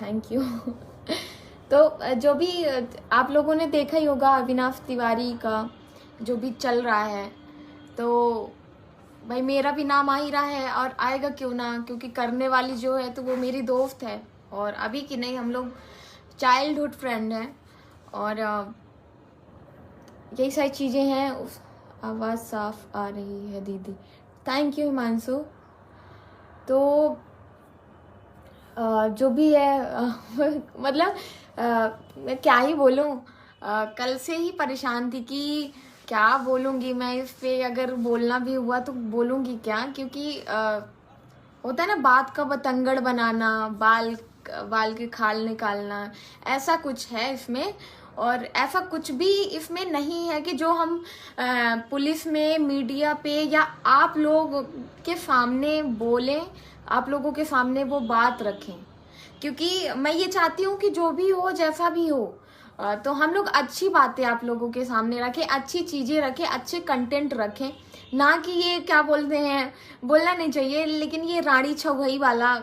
Thank you. तो जो भी आप लोगों ने देखा ही होगा अविनाश तिवारी का जो भी चल रहा है, तो भाई मेरा भी नाम आ ही रहा है और आएगा क्यों ना, क्योंकि करने वाली जो है तो वो मेरी दोस्त है और अभी की नहीं, हम लोग चाइल्डहुड फ्रेंड हैं और यही सारी चीज़ें हैं। आवाज़ साफ आ रही है दीदी, थैंक यू हिमांशु। तो जो भी है मतलब मैं क्या ही बोलूँ, कल से ही परेशान थी कि क्या बोलूँगी मैं इस पे, अगर बोलना भी हुआ तो बोलूँगी क्या, क्योंकि होता है ना बात का बतंगड़ बनाना, बाल के खाल निकालना, ऐसा कुछ है इसमें। और ऐसा कुछ भी इसमें नहीं है कि जो हम पुलिस में, मीडिया पे या आप लोग के सामने बोलें, आप लोगों के सामने वो बात रखें, क्योंकि मैं ये चाहती हूँ कि जो भी हो, जैसा भी हो, तो हम लोग अच्छी बातें आप लोगों के सामने रखें, अच्छी चीज़ें रखें, अच्छे कंटेंट रखें, ना कि ये क्या बोलते हैं, बोलना नहीं चाहिए लेकिन ये रानी छवई वाला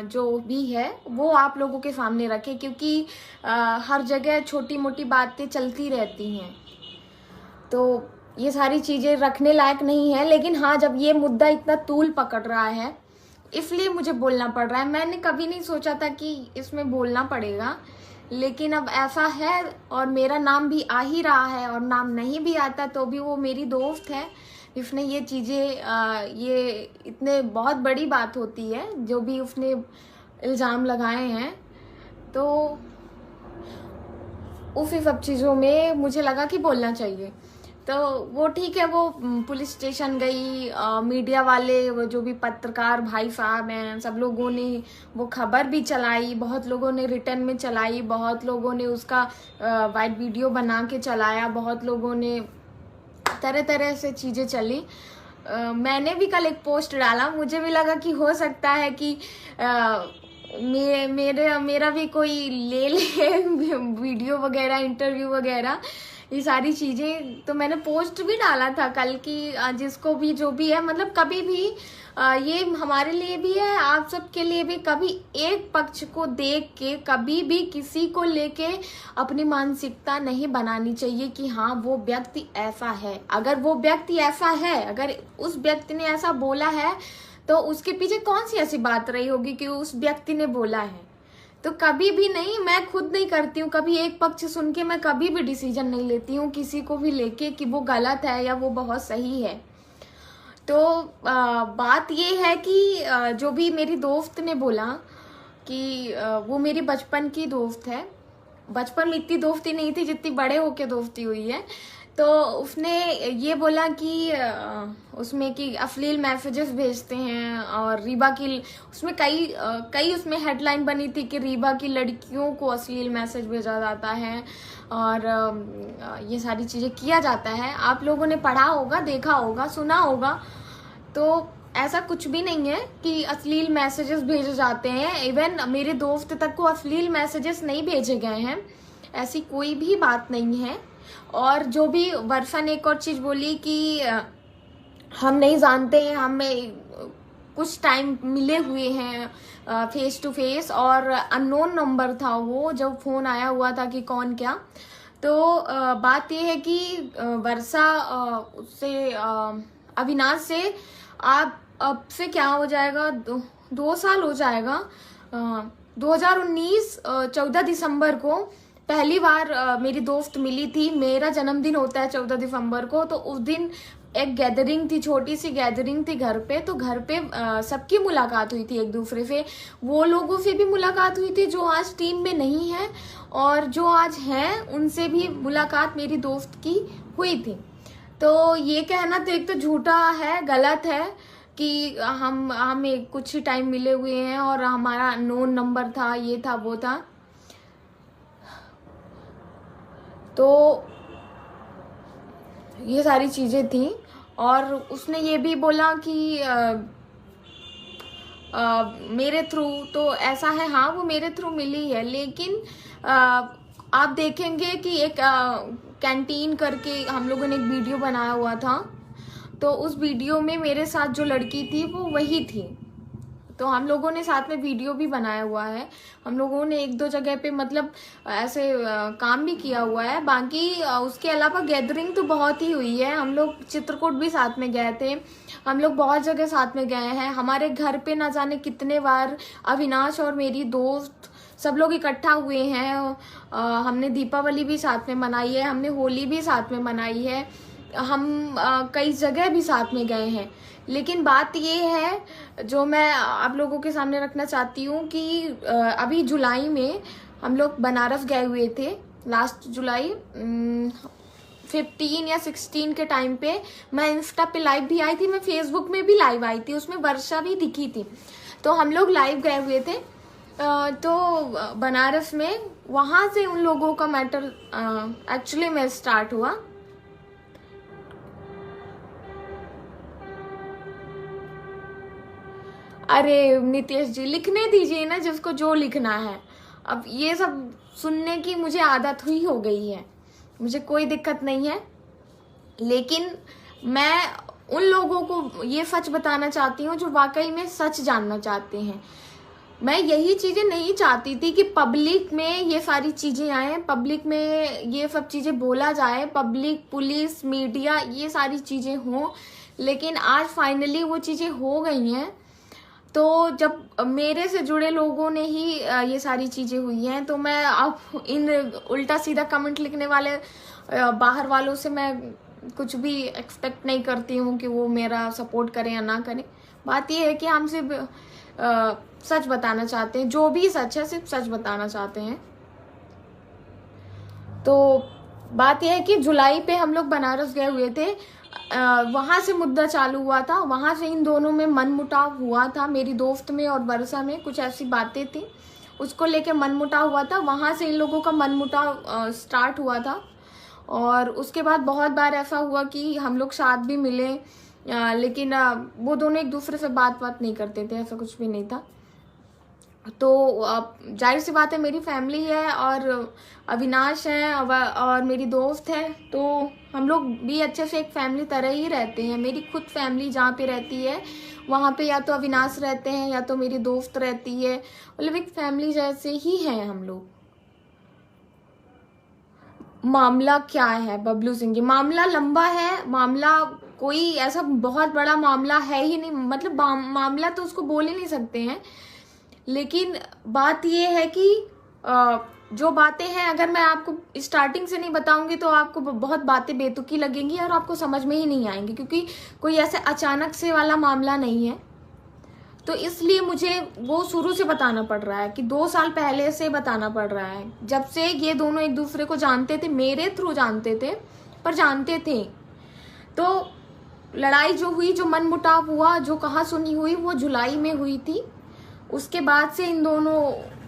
जो भी है वो आप लोगों के सामने रखें, क्योंकि हर जगह छोटी मोटी बातें चलती रहती हैं, तो ये सारी चीज़ें रखने लायक नहीं है। लेकिन हाँ, जब ये मुद्दा इतना तूल पकड़ रहा है इसलिए मुझे बोलना पड़ रहा है। मैंने कभी नहीं सोचा था कि इसमें बोलना पड़ेगा, लेकिन अब ऐसा है और मेरा नाम भी आ ही रहा है, और नाम नहीं भी आता तो भी वो मेरी दोस्त है जिसने ये चीज़ें, ये इतने बहुत बड़ी बात होती है जो भी उसने इल्ज़ाम लगाए हैं, तो उसी सब चीज़ों में मुझे लगा कि बोलना चाहिए। तो वो ठीक है, वो पुलिस स्टेशन गई, मीडिया वाले, वो जो भी पत्रकार भाई साहब हैं, सब लोगों ने वो खबर भी चलाई, बहुत लोगों ने रिटर्न में चलाई, बहुत लोगों ने उसका वाइट वीडियो बना के चलाया, बहुत लोगों ने तरह तरह से चीज़ें चली। मैंने भी कल एक पोस्ट डाला, मुझे भी लगा कि हो सकता है कि मेरा भी कोई ले वीडियो वगैरह, इंटरव्यू वगैरह, ये सारी चीज़ें। तो मैंने पोस्ट भी डाला था कल कि जिसको भी जो भी है, मतलब कभी भी ये हमारे लिए भी है, आप सबके लिए भी, कभी एक पक्ष को देख के कभी भी किसी को लेके अपनी मानसिकता नहीं बनानी चाहिए कि हाँ वो व्यक्ति ऐसा है। अगर वो व्यक्ति ऐसा है, अगर उस व्यक्ति ने ऐसा बोला है तो उसके पीछे कौन सी ऐसी बात रही होगी कि उस व्यक्ति ने बोला है। तो कभी भी नहीं, मैं खुद नहीं करती हूँ कभी एक पक्ष सुन के, मैं कभी भी डिसीजन नहीं लेती हूँ किसी को भी लेके कि वो गलत है या वो बहुत सही है। तो बात ये है कि जो भी मेरी दोस्त ने बोला कि वो मेरी बचपन की दोस्त है, बचपन में इतनी दोस्ती नहीं थी जितनी बड़े होके दोस्ती हुई है, तो उसने ये बोला कि उसमें कि अश्लील मैसेजेस भेजते हैं, और रीबा की उसमें कई उसमें हेडलाइन बनी थी कि रीबा की लड़कियों को अश्लील मैसेज भेजा जाता है और ये सारी चीज़ें किया जाता है। आप लोगों ने पढ़ा होगा, देखा होगा, सुना होगा, तो ऐसा कुछ भी नहीं है कि अश्लील मैसेजेस भेजे जाते हैं। इवन मेरे दोस्त तक को अश्लील मैसेजेस नहीं भेजे गए हैं, ऐसी कोई भी बात नहीं है। और जो भी वर्षा ने एक और चीज़ बोली कि हम नहीं जानते हैं, हमें कुछ टाइम मिले हुए हैं फेस टू फेस, और अननोन नंबर था वो जब फ़ोन आया हुआ था कि कौन क्या। तो बात ये है कि वर्षा उससे अविनाश से अब से क्या हो जाएगा, 2 साल हो जाएगा। 2019 14 दिसंबर को पहली बार मेरी दोस्त मिली थी। मेरा जन्मदिन होता है 14 दिसंबर को, तो उस दिन एक गैदरिंग थी, छोटी सी गैदरिंग थी घर पे, तो घर पे सबकी मुलाकात हुई थी एक दूसरे से। वो लोगों से भी मुलाकात हुई थी जो आज टीम में नहीं है, और जो आज हैं उनसे भी मुलाकात मेरी दोस्त की हुई थी। तो ये कहना तो एक तो झूठा है, गलत है कि हमें कुछ ही टाइम मिले हुए हैं और हमारा नोन नंबर था, ये था वो था। तो ये सारी चीज़ें थी। और उसने ये भी बोला कि मेरे थ्रू तो ऐसा है, हाँ वो मेरे थ्रू मिली है, लेकिन आप देखेंगे कि एक कैंटीन करके हम लोगों ने एक वीडियो बनाया हुआ था, तो उस वीडियो में मेरे साथ जो लड़की थी वो वही थी। तो हम लोगों ने साथ में वीडियो भी बनाया हुआ है, हम लोगों ने एक दो जगह पे मतलब ऐसे काम भी किया हुआ है। बाकी उसके अलावा गैदरिंग तो बहुत ही हुई है। हम लोग चित्रकूट भी साथ में गए थे, हम लोग बहुत जगह साथ में गए हैं। हमारे घर पे ना जाने कितने बार अविनाश और मेरी दोस्त सब लोग इकट्ठा हुए हैं। हमने दीपावली भी साथ में मनाई है, हमने होली भी साथ में मनाई है, हम कई जगह भी साथ में गए हैं। लेकिन बात ये है जो मैं आप लोगों के सामने रखना चाहती हूँ कि अभी जुलाई में हम लोग बनारस गए हुए थे, लास्ट जुलाई 15 या 16 के टाइम पे। मैं इंस्टा पे लाइव भी आई थी, मैं फेसबुक में भी लाइव आई थी, उसमें वर्षा भी दिखी थी। तो हम लोग लाइव गए हुए थे तो बनारस में, वहाँ से उन लोगों का मैटर एक्चुअली में स्टार्ट हुआ। अरे नितेश जी, लिखने दीजिए ना जिसको जो लिखना है। अब ये सब सुनने की मुझे आदत हुई हो गई है, मुझे कोई दिक्कत नहीं है। लेकिन मैं उन लोगों को ये सच बताना चाहती हूँ जो वाकई में सच जानना चाहते हैं। मैं यही चीजें नहीं चाहती थी कि पब्लिक में ये सारी चीजें आए, पब्लिक में ये सब चीजें बोला जाए, पब्लिक, पुलिस, मीडिया, ये सारी चीजें हों। लेकिन आज फाइनली वो चीजें हो गई हैं। तो जब मेरे से जुड़े लोगों ने ही ये सारी चीजें हुई हैं, तो मैं अब इन उल्टा सीधा कमेंट लिखने वाले बाहर वालों से मैं कुछ भी एक्सपेक्ट नहीं करती हूँ कि वो मेरा सपोर्ट करें या ना करें। बात ये है कि हम सिर्फ सच बताना चाहते हैं, जो भी सच है सिर्फ सच बताना चाहते हैं। तो बात यह है कि जुलाई पे हम लोग बनारस गए हुए थे, वहां से मुद्दा चालू हुआ था, वहां से इन दोनों में मनमुटाव हुआ था। मेरी दोस्त में और वर्षा में कुछ ऐसी बातें थी, उसको लेके मनमुटाव हुआ था, वहां से इन लोगों का मनमुटाव स्टार्ट हुआ था। और उसके बाद बहुत बार ऐसा हुआ कि हम लोग साथ भी मिले, लेकिन वो दोनों एक दूसरे से बात नहीं करते थे, ऐसा कुछ भी नहीं था। तो जाहिर सी बात है, मेरी फैमिली है और अविनाश है और मेरी दोस्त है, तो हम लोग भी अच्छे से एक फैमिली तरह ही रहते हैं। मेरी खुद फैमिली जहाँ पे रहती है वहाँ पे या तो अविनाश रहते हैं या तो मेरी दोस्त रहती है, मतलब एक फैमिली जैसे ही हैं हम लोग। मामला क्या है बबलू सिंह जी? मामला लंबा है, मामला कोई ऐसा बहुत बड़ा मामला है ही नहीं, मतलब मामला तो उसको बोल ही नहीं सकते हैं। लेकिन बात ये है कि जो बातें हैं, अगर मैं आपको स्टार्टिंग से नहीं बताऊंगी तो आपको बहुत बातें बेतुकी लगेंगी और आपको समझ में ही नहीं आएंगी, क्योंकि कोई ऐसे अचानक से वाला मामला नहीं है। तो इसलिए मुझे वो शुरू से बताना पड़ रहा है कि 2 साल पहले से बताना पड़ रहा है, जब से ये दोनों एक दूसरे को जानते थे, मेरे थ्रू जानते थे, पर जानते थे। तो लड़ाई जो हुई, जो मनमुटाव हुआ, जो कहा सुनी हुई, वो जुलाई में हुई थी। उसके बाद से इन दोनों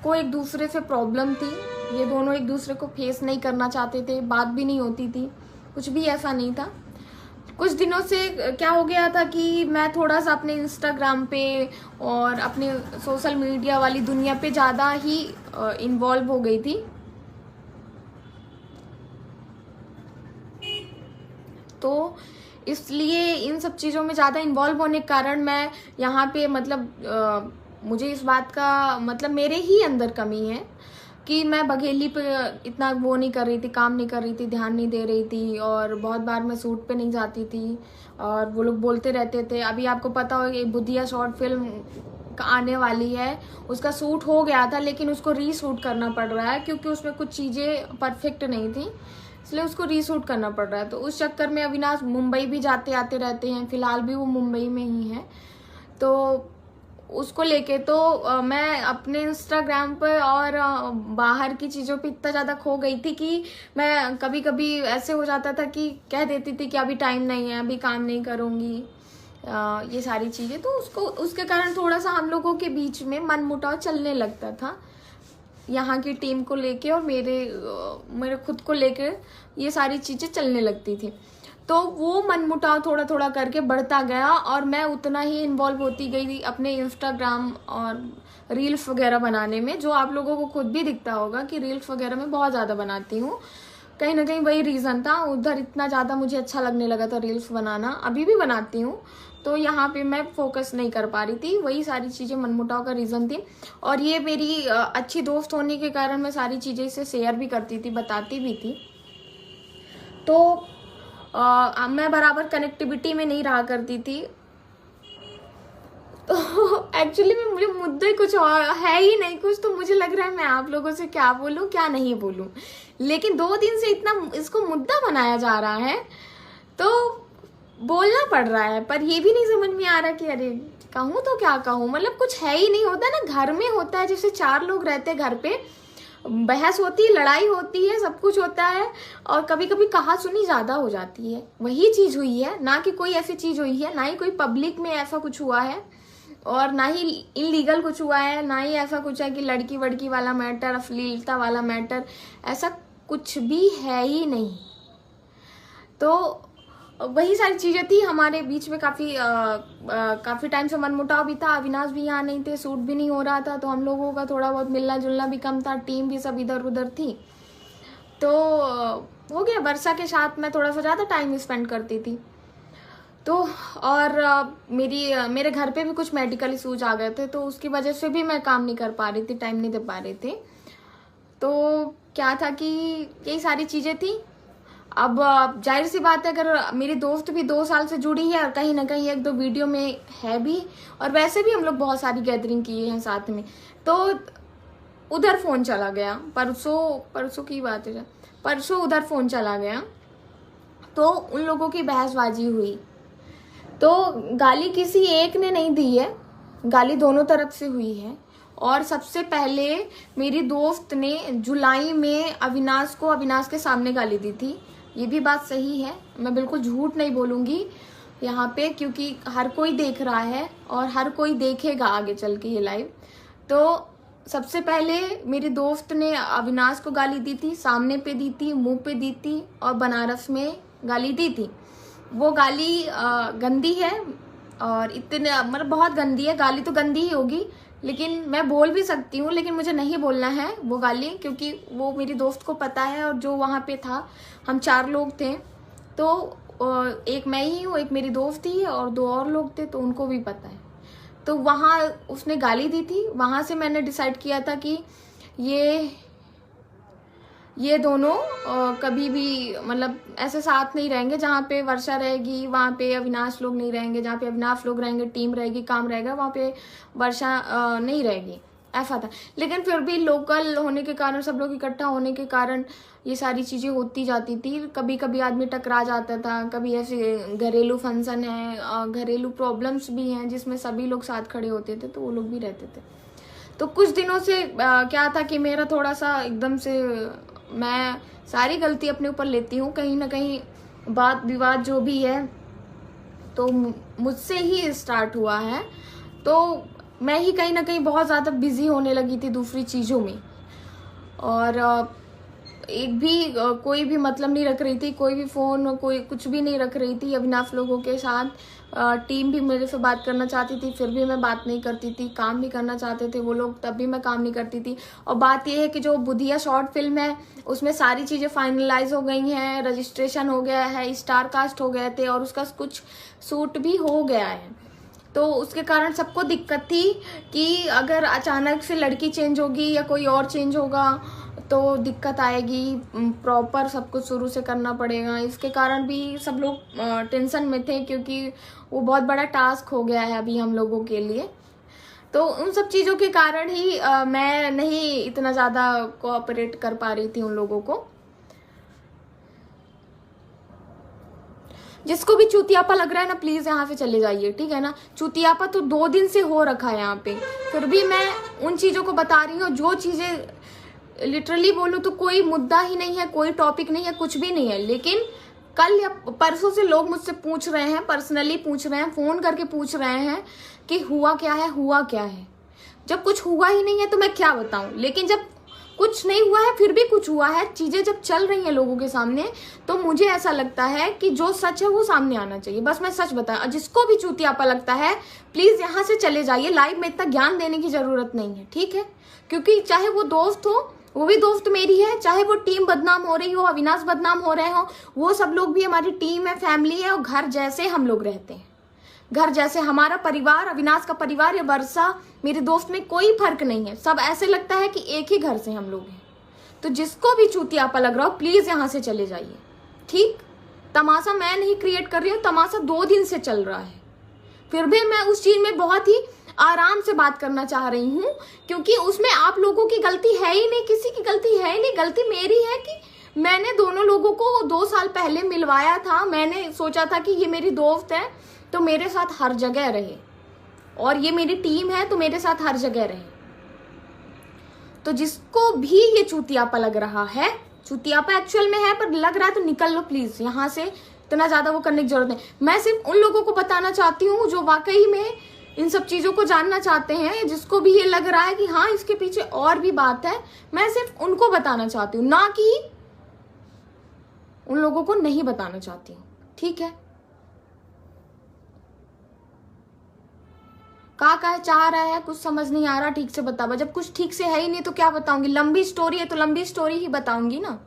को एक दूसरे से प्रॉब्लम थी, ये दोनों एक दूसरे को फेस नहीं करना चाहते थे, बात भी नहीं होती थी, कुछ भी ऐसा नहीं था। कुछ दिनों से क्या हो गया था कि मैं थोड़ा सा अपने इंस्टाग्राम पे और अपने सोशल मीडिया वाली दुनिया पे ज़्यादा ही इन्वॉल्व हो गई थी। तो इसलिए इन सब चीज़ों में ज़्यादा इन्वॉल्व होने के कारण मैं यहाँ पे मतलब मुझे इस बात का मतलब मेरे ही अंदर कमी है कि मैं बघेली पे इतना वो नहीं कर रही थी, काम नहीं कर रही थी, ध्यान नहीं दे रही थी। और बहुत बार मैं शूट पे नहीं जाती थी और वो लोग बोलते रहते थे। अभी आपको पता हो कि बुधिया शॉर्ट फिल्म आने वाली है, उसका शूट हो गया था लेकिन उसको रीशूट करना पड़ रहा है क्योंकि उसमें कुछ चीज़ें परफेक्ट नहीं थी, इसलिए उसको रीशूट करना पड़ रहा है। तो उस चक्कर में अविनाश मुंबई भी जाते आते रहते हैं, फिलहाल भी वो मुंबई में ही है। तो उसको लेके तो मैं अपने इंस्टाग्राम पर और बाहर की चीज़ों पे इतना ज़्यादा खो गई थी कि मैं कभी कभी ऐसे हो जाता था कि कह देती थी कि अभी टाइम नहीं है, अभी काम नहीं करूँगी, ये सारी चीज़ें। तो उसके कारण थोड़ा सा हम लोगों के बीच में मनमुटाव चलने लगता था, यहाँ की टीम को लेके और मेरे खुद को लेके ये सारी चीज़ें चलने लगती थी। तो वो मनमुटाव थोड़ा थोड़ा करके बढ़ता गया और मैं उतना ही इन्वॉल्व होती गई अपने इंस्टाग्राम और रील्स वगैरह बनाने में, जो आप लोगों को खुद भी दिखता होगा कि रील्स वगैरह मैं बहुत ज़्यादा बनाती हूँ। कहीं ना कहीं वही रीज़न था, उधर इतना ज़्यादा मुझे अच्छा लगने लगा था रील्स बनाना। अभी भी बनाती हूँ तो यहाँ पे मैं फोकस नहीं कर पा रही थी। वही सारी चीज़ें मनमुटाव का रीज़न थी। और ये मेरी अच्छी दोस्त होने के कारण मैं सारी चीज़ें इसे शेयर भी करती थी, बताती भी थी। तो मैं बराबर कनेक्टिविटी में नहीं रहा करती थी। तो एक्चुअली में मुझे मुद्दे कुछ और है ही नहीं कुछ, तो मुझे लग रहा है मैं आप लोगों से क्या बोलूं क्या नहीं बोलूं। लेकिन 2 दिन से इतना इसको मुद्दा बनाया जा रहा है तो बोलना पड़ रहा है। पर ये भी नहीं समझ में आ रहा कि अरे कहूँ तो क्या कहूँ, मतलब कुछ है ही नहीं। होता है ना घर में होता है, जैसे 4 लोग रहते हैं घर पे, बहस होती है, लड़ाई होती है, सब कुछ होता है, और कभी कभी कहा सुनी ज्यादा हो जाती है। वही चीज हुई है, ना कि कोई ऐसी चीज हुई है, ना ही कोई पब्लिक में ऐसा कुछ हुआ है, और ना ही इलीगल कुछ हुआ है, ना ही ऐसा कुछ है कि लड़की वड़की वाला मैटर, अश्लीलता वाला मैटर, ऐसा कुछ भी है ही नहीं। तो वही सारी चीजें थी हमारे बीच में। काफी टाइम से मनमुटाव भी था। अविनाश भी यहाँ नहीं थे, सूट भी नहीं हो रहा था, तो हम लोगों का थोड़ा बहुत मिलना जुलना भी कम था, टीम भी सब इधर उधर थी। तो हो गया, वर्षा के साथ मैं थोड़ा सा ज्यादा टाइम स्पेंड करती थी। तो और मेरे घर पे भी कुछ मेडिकल इश्यूज आ गए थे, तो उसकी वजह से भी मैं काम नहीं कर पा रही थी, टाइम नहीं दे पा रही थी। तो क्या था कि यही सारी चीजें थी। अब जाहिर सी बात है, अगर मेरी दोस्त भी 2 साल से जुड़ी है और कहीं ना कहीं 1-2 वीडियो में है भी, और वैसे भी हम लोग बहुत सारी गैदरिंग किए हैं साथ में, तो उधर फोन चला गया। परसों की बात है, परसों उधर फोन चला गया, तो उन लोगों की बहसबाजी हुई। तो गाली किसी एक ने नहीं दी है, गाली दोनों तरफ से हुई है। और सबसे पहले मेरी दोस्त ने जुलाई में अविनाश के सामने गाली दी थी। ये भी बात सही है, मैं बिल्कुल झूठ नहीं बोलूंगी यहाँ पे, क्योंकि हर कोई देख रहा है और हर कोई देखेगा आगे चल के ये लाइव। तो सबसे पहले मेरी दोस्त ने अविनाश को गाली दी थी, सामने पे दी थी, मुंह पे दी थी, और बनारस में गाली दी थी। वो गाली गंदी है, और इतने मतलब बहुत गंदी है। गाली तो गंदी ही होगी, लेकिन मैं बोल भी सकती हूँ, लेकिन मुझे नहीं बोलना है वो गाली, क्योंकि वो मेरी दोस्त को पता है। और जो वहाँ पे था, हम 4 लोग थे, तो एक मैं ही हूँ, एक मेरी दोस्त ही है, और 2 और लोग थे, तो उनको भी पता है। तो वहाँ उसने गाली दी थी। वहाँ से मैंने डिसाइड किया था कि ये दोनों कभी भी मतलब ऐसे साथ नहीं रहेंगे। जहाँ पे वर्षा रहेगी वहाँ पे अविनाश लोग नहीं रहेंगे, जहाँ पे अविनाश लोग रहेंगे, टीम रहेगी, काम रहेगा, वहाँ पे वर्षा नहीं रहेगी, ऐसा था। लेकिन फिर भी लोकल होने के कारण, सब लोग इकट्ठा होने के कारण ये सारी चीज़ें होती जाती थी। कभी कभी आदमी टकरा जाता था, कभी ऐसे घरेलू फंक्शन है, घरेलू प्रॉब्लम्स भी हैं जिसमें सभी लोग साथ खड़े होते थे, तो वो लोग भी रहते थे। तो कुछ दिनों से क्या था कि मेरा थोड़ा सा एकदम से, मैं सारी गलती अपने ऊपर लेती हूँ, कहीं ना कहीं बात विवाद जो भी है तो मुझसे ही स्टार्ट हुआ है। तो मैं ही कहीं ना कहीं बहुत ज़्यादा बिजी होने लगी थी दूसरी चीज़ों में, और एक भी कोई भी मतलब नहीं रख रही थी, कोई भी फ़ोन, कोई कुछ भी नहीं रख रही थी अविनाश लोगों के साथ। टीम भी मेरे से बात करना चाहती थी, फिर भी मैं बात नहीं करती थी। काम भी करना चाहते थे वो लोग, तब भी मैं काम नहीं करती थी। और बात यह है कि जो बुधिया शॉर्ट फिल्म है उसमें सारी चीज़ें फाइनलाइज हो गई हैं, रजिस्ट्रेशन हो गया है, स्टार कास्ट हो गए थे, और उसका कुछ शूट भी हो गया है। तो उसके कारण सबको दिक्कत थी कि अगर अचानक से लड़की चेंज होगी या कोई और चेंज होगा तो दिक्कत आएगी, प्रॉपर सब कुछ शुरू से करना पड़ेगा। इसके कारण भी सब लोग टेंशन में थे, क्योंकि वो बहुत बड़ा टास्क हो गया है अभी हम लोगों के लिए। तो उन सब चीज़ों के कारण ही मैं नहीं इतना ज़्यादा कोऑपरेट कर पा रही थी उन लोगों को। जिसको भी चूतियापा लग रहा है ना, प्लीज यहाँ से चले जाइए, ठीक है ना। चूतियापा तो 2 दिन से हो रखा है यहाँ पे, फिर भी मैं उन चीजों को बता रही हूँ जो चीजें लिटरली बोलूँ तो कोई मुद्दा ही नहीं है, कोई टॉपिक नहीं है, कुछ भी नहीं है। लेकिन कल या परसों से लोग मुझसे पूछ रहे हैं, पर्सनली पूछ रहे हैं, फोन करके पूछ रहे हैं कि हुआ क्या है, हुआ क्या है। जब कुछ हुआ ही नहीं है तो मैं क्या बताऊं। लेकिन जब कुछ नहीं हुआ है फिर भी कुछ हुआ है, चीजें जब चल रही हैं लोगों के सामने, तो मुझे ऐसा लगता है कि जो सच है वो सामने आना चाहिए। बस मैं सच बताऊं। जिसको भी चूतियापा लगता है प्लीज यहाँ से चले जाइए, लाइव में इतना ज्ञान देने की जरूरत नहीं है, ठीक है। क्योंकि चाहे वो दोस्त हो, वो भी दोस्त मेरी है, चाहे वो टीम बदनाम हो रही हो, अविनाश बदनाम हो रहे हो, वो सब लोग भी हमारी टीम है, फैमिली है, और घर जैसे हम लोग रहते हैं। घर जैसे हमारा परिवार, अविनाश का परिवार या वर्षा मेरे दोस्त में कोई फर्क नहीं है, सब ऐसे लगता है कि एक ही घर से हम लोग हैं। तो जिसको भी चूतियापा लग रहा हो प्लीज यहाँ से चले जाइए, ठीक। तमाशा मैं नहीं क्रिएट कर रही हूँ, तमाशा 2 दिन से चल रहा है, फिर भी मैं उस चीज में बहुत ही आराम से बात करना चाह रही हूँ, क्योंकि उसमें आप लोगों की गलती है ही नहीं, किसी की गलती है ही नहीं। गलती मेरी है कि मैंने दोनों लोगों को 2 साल पहले मिलवाया था। मैंने सोचा था कि ये मेरी दोस्त है तो मेरे साथ हर जगह रहे, और ये मेरी टीम है तो मेरे साथ हर जगह रहे। तो जिसको भी ये चूतियापा लग रहा है, चूतियापा एक्चुअल में है पर लग रहा है, तो निकल लो प्लीज यहाँ से, इतना ज्यादा वो करने की जरूरत नहीं। मैं सिर्फ उन लोगों को बताना चाहती हूँ जो वाकई में इन सब चीजों को जानना चाहते हैं, जिसको भी ये लग रहा है कि हाँ इसके पीछे और भी बात है, मैं सिर्फ उनको बताना चाहती हूँ, ना कि उन लोगों को नहीं बताना चाहती हूँ, ठीक है। का चाह रहा है, कुछ समझ नहीं आ रहा, ठीक से बता। जब कुछ ठीक से है ही नहीं तो क्या बताऊंगी, लंबी स्टोरी है तो लंबी स्टोरी ही बताऊंगी ना।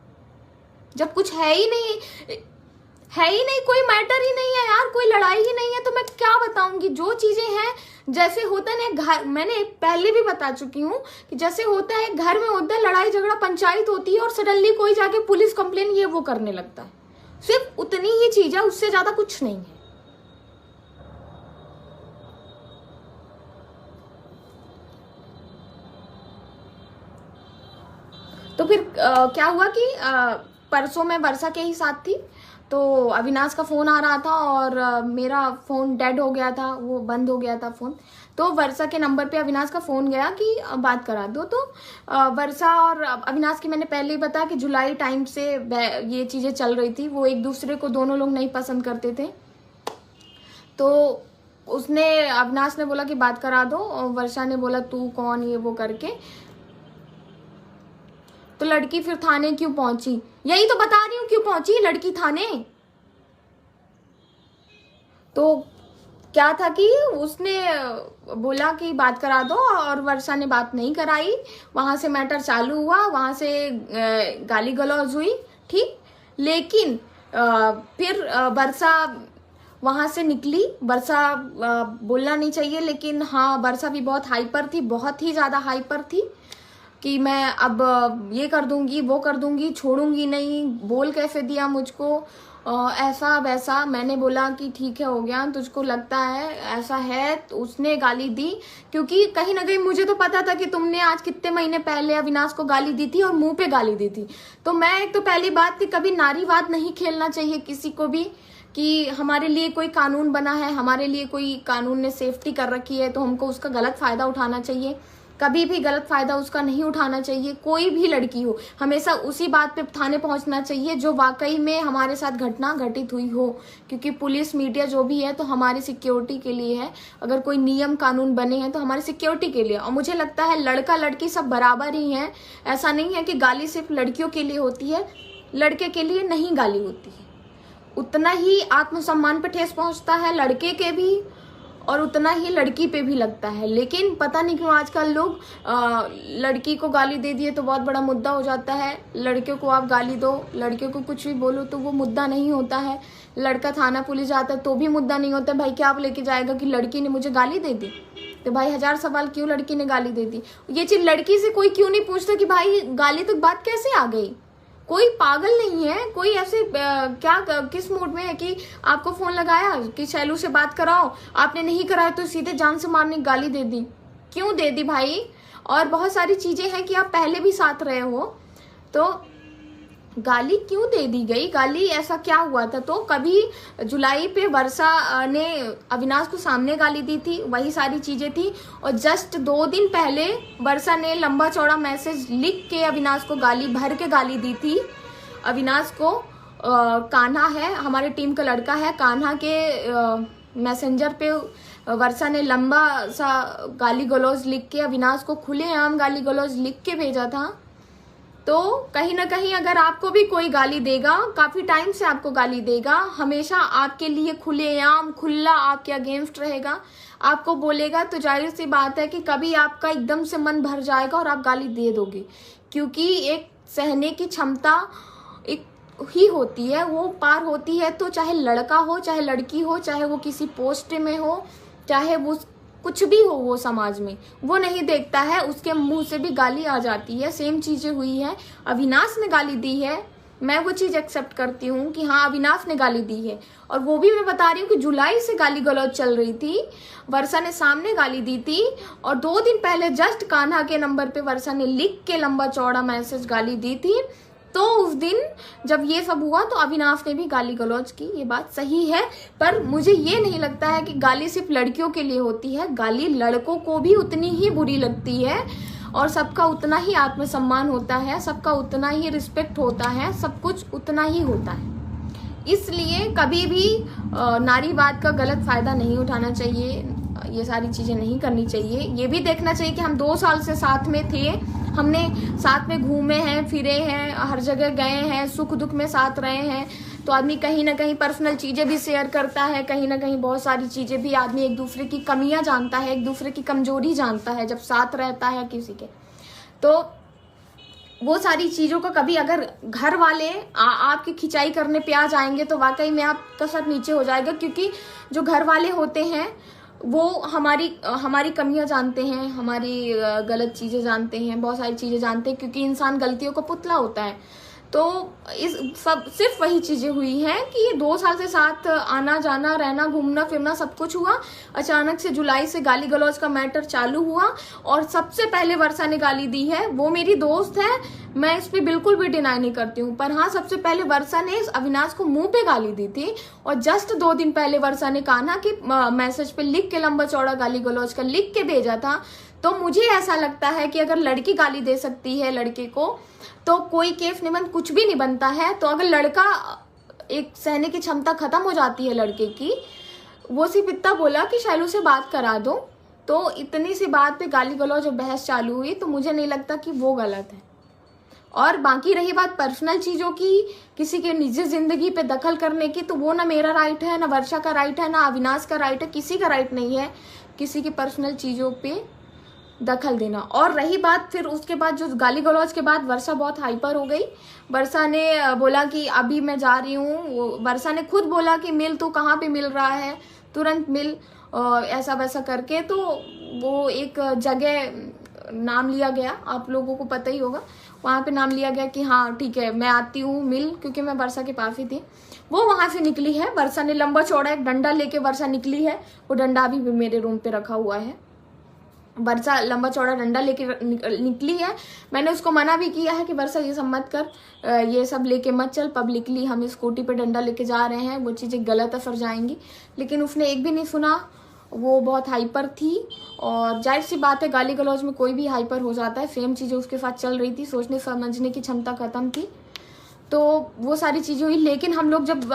जब कुछ है ही नहीं, कोई मैटर ही नहीं है यार, कोई लड़ाई ही नहीं है, तो मैं क्या बताऊंगी। जो चीजें हैं, जैसे होता है ना घर, मैंने पहले भी बता चुकी हूँ कि जैसे होता है घर में होता है लड़ाई झगड़ा, पंचायत होती है और सडनली कोई जाके पुलिस कंप्लेन ये वो करने लगता है, सिर्फ उतनी ही चीज है, उससे ज्यादा कुछ नहीं है। तो फिर क्या हुआ कि परसों मैं वर्षा के ही साथ थी, तो अविनाश का फोन आ रहा था और मेरा फोन डेड हो गया था, वो बंद हो गया था फोन। तो वर्षा के नंबर पे अविनाश का फोन गया कि बात करा दो। तो वर्षा और अविनाश की मैंने पहले ही बताया कि जुलाई टाइम से ये चीजें चल रही थी, वो एक दूसरे को दोनों लोग नहीं पसंद करते थे। तो उसने, अविनाश ने बोला कि बात करा दो, और वर्षा ने बोला तू कौन, ये वो करके। तो लड़की फिर थाने क्यों पहुंची, यही तो बता रही हूँ, क्यों पहुंची लड़की थाने। तो क्या था कि उसने बोला कि बात करा दो, और वर्षा ने बात नहीं कराई, वहां से मैटर चालू हुआ, वहां से गाली गलौज हुई, ठीक। लेकिन फिर वर्षा वहां से निकली। वर्षा बोलना नहीं चाहिए, लेकिन हाँ वर्षा भी बहुत हाइपर थी, बहुत ही ज्यादा हाइपर थी कि मैं अब ये कर दूंगी, वो कर दूंगी, छोड़ूंगी नहीं, बोल कैसे दिया मुझको, ऐसा वैसा। मैंने बोला कि ठीक है हो गया, तुझको लगता है ऐसा है, तो उसने गाली दी, क्योंकि कहीं ना कहीं मुझे तो पता था कि तुमने आज कितने महीने पहले अविनाश को गाली दी थी और मुंह पे गाली दी थी। तो मैं, एक तो पहली बात थी, कभी नारीवाद नहीं खेलना चाहिए किसी को भी, कि हमारे लिए कोई कानून बना है, हमारे लिए कोई कानून ने सेफ्टी कर रखी है, तो हमको उसका गलत फायदा उठाना चाहिए। कभी भी गलत फायदा उसका नहीं उठाना चाहिए। कोई भी लड़की हो, हमेशा उसी बात पे थाने पहुंचना चाहिए जो वाकई में हमारे साथ घटना घटित हुई हो, क्योंकि पुलिस मीडिया जो भी है तो हमारी सिक्योरिटी के लिए है। अगर कोई नियम कानून बने हैं तो हमारी सिक्योरिटी के लिए। और मुझे लगता है लड़का लड़की सब बराबर ही हैं। ऐसा नहीं है कि गाली सिर्फ लड़कियों के लिए होती है, लड़के के लिए नहीं गाली होती है। उतना ही आत्मसम्मान पे ठेस पहुंचता है लड़के के भी, और उतना ही लड़की पे भी लगता है। लेकिन पता नहीं क्यों आजकल लोग लड़की को गाली दे दिए तो बहुत बड़ा मुद्दा हो जाता है। लड़के को आप गाली दो, लड़के को कुछ भी बोलो तो वो मुद्दा नहीं होता है। लड़का थाना पुलिस जाता है तो भी मुद्दा नहीं होता। भाई क्या आप लेके जाएगा कि लड़की ने मुझे गाली दे दी, तो भाई 1000 सवाल, क्यों लड़की ने गाली दे दी। ये चीज लड़की से कोई क्यों नहीं पूछता कि भाई गाली तक बात कैसे आ गई। कोई पागल नहीं है, कोई ऐसे क्या किस मूड में है कि आपको फोन लगाया कि शैलू से बात कराओ, आपने नहीं कराया तो सीधे जान से मारने गाली दे दी। क्यों दे दी भाई। और बहुत सारी चीजें हैं कि आप पहले भी साथ रहे हो, तो गाली क्यों दे दी गई, गाली ऐसा क्या हुआ था। तो कभी जुलाई पे वर्षा ने अविनाश को सामने गाली दी थी, वही सारी चीजें थी। और जस्ट 2 दिन पहले वर्षा ने लंबा चौड़ा मैसेज लिख के अविनाश को गाली भर के गाली दी थी। अविनाश को कान्हा है, हमारे टीम का लड़का है, कान्हा के मैसेंजर पे वर्षा ने लंबा सा गाली गलौज लिख के अविनाश को खुलेआम गाली गलौज लिख के भेजा था। तो कहीं ना कहीं अगर आपको भी कोई गाली देगा, काफी टाइम से आपको गाली देगा, हमेशा आपके लिए खुलेआम खुला आपके अगेंस्ट रहेगा, आपको बोलेगा, तो जाहिर सी बात है कि कभी आपका एकदम से मन भर जाएगा और आप गाली दे दोगे। क्योंकि एक सहने की क्षमता, एक ही होती है, वो पार होती है तो चाहे लड़का हो चाहे लड़की हो, चाहे वो किसी पोस्ट में हो, चाहे वो कुछ भी हो, वो समाज में वो नहीं देखता है, उसके मुंह से भी गाली आ जाती है। सेम चीजें हुई है, अविनाश ने गाली दी है, मैं वो चीज एक्सेप्ट करती हूँ कि हाँ अविनाश ने गाली दी है, और वो भी मैं बता रही हूँ कि जुलाई से गाली गलौज चल रही थी, वर्षा ने सामने गाली दी थी, और 2 दिन पहले जस्ट कान्हा के नंबर पे वर्षा ने लिख के लंबा चौड़ा मैसेज गाली दी थी। तो उस दिन जब ये सब हुआ तो अविनाश ने भी गाली गलौज की, ये बात सही है। पर मुझे ये नहीं लगता है कि गाली सिर्फ लड़कियों के लिए होती है, गाली लड़कों को भी उतनी ही बुरी लगती है, और सबका उतना ही आत्मसम्मान होता है, सबका उतना ही रिस्पेक्ट होता है, सब कुछ उतना ही होता है। इसलिए कभी भी नारीवाद का गलत फायदा नहीं उठाना चाहिए, ये सारी चीजें नहीं करनी चाहिए। ये भी देखना चाहिए कि हम 2 साल से साथ में थे, हमने साथ में घूमे हैं, फिरे हैं, हर जगह गए हैं, सुख दुख में साथ रहे हैं, तो आदमी कहीं ना कहीं पर्सनल चीजें भी शेयर करता है, कहीं ना कहीं बहुत सारी चीजें भी, आदमी एक दूसरे की कमियां जानता है, एक दूसरे की कमजोरी जानता है जब साथ रहता है किसी के। तो वो सारी चीजों का कभी अगर घर वाले आपकी खिंचाई करने पे आ जाएंगे तो वाकई में आपका सर नीचे हो जाएगा, क्योंकि जो घर वाले होते हैं वो हमारी कमियां जानते हैं, हमारी गलत चीजें जानते हैं, बहुत सारी चीजें जानते हैं, क्योंकि इंसान गलतियों का पुतला होता है। तो इस सब सिर्फ वही चीजें हुई हैं कि ये 2 साल से साथ आना जाना रहना घूमना फिरना सब कुछ हुआ, अचानक से जुलाई से गाली गलौज का मैटर चालू हुआ, और सबसे पहले वर्षा ने गाली दी है। वो मेरी दोस्त है, मैं इस पे बिल्कुल भी डिनाई नहीं करती हूँ, पर हाँ सबसे पहले वर्षा ने अविनाश को मुंह पे गाली दी थी, और जस्ट 2 दिन पहले वर्षा ने कान्हा के मैसेज पे लिख के लंबा चौड़ा गाली गलौज का लिख के भेजा था। तो मुझे ऐसा लगता है कि अगर लड़की गाली दे सकती है लड़के को तो कोई केस निबंध कुछ भी नहीं बनता है। तो अगर लड़का एक सहने की क्षमता खत्म हो जाती है लड़के की, वो सिर्फ इतना बोला कि शैलू से बात करा दो, तो इतनी सी बात पे गाली गलौज और बहस चालू हुई, तो मुझे नहीं लगता कि वो गलत है। और बाकी रही बात पर्सनल चीजों की, किसी के निजी जिंदगी पे दखल करने की, तो वो ना मेरा राइट है, ना वर्षा का राइट है, ना अविनाश का राइट है, किसी का राइट नहीं है किसी की पर्सनल चीजों पे दखल देना। और रही बात फिर उसके बाद जो गाली गलौज के बाद वर्षा बहुत हाइपर हो गई। वर्षा ने बोला कि अभी मैं जा रही हूँ, वर्षा ने खुद बोला कि मिल तो कहाँ पे मिल रहा है, तुरंत मिल, ऐसा वैसा करके। तो वो एक जगह नाम लिया गया, आप लोगों को पता ही होगा, वहाँ पे नाम लिया गया कि हाँ ठीक है मैं आती हूँ मिल, क्योंकि मैं वर्षा के पास ही थी। वो वहां से निकली है, वर्षा ने लंबा चौड़ा एक डंडा लेके वर्षा निकली है, वो डंडा अभी भी मेरे रूम पे रखा हुआ है। वर्षा लंबा चौड़ा डंडा लेके निकली है, मैंने उसको मना भी किया है कि वर्षा ये सब मत कर, ये सब लेके मत चल, पब्लिकली हम स्कूटी पे डंडा लेके जा रहे हैं, वो चीजें गलत असर जाएंगी। लेकिन उसने एक भी नहीं सुना, वो बहुत हाइपर थी, और जाहिर सी बात है गाली गलौज में कोई भी हाइपर हो जाता है। सेम चीजें उसके साथ चल रही थी, सोचने समझने की क्षमता खत्म थी, तो वो सारी चीजें हुई। लेकिन हम लोग जब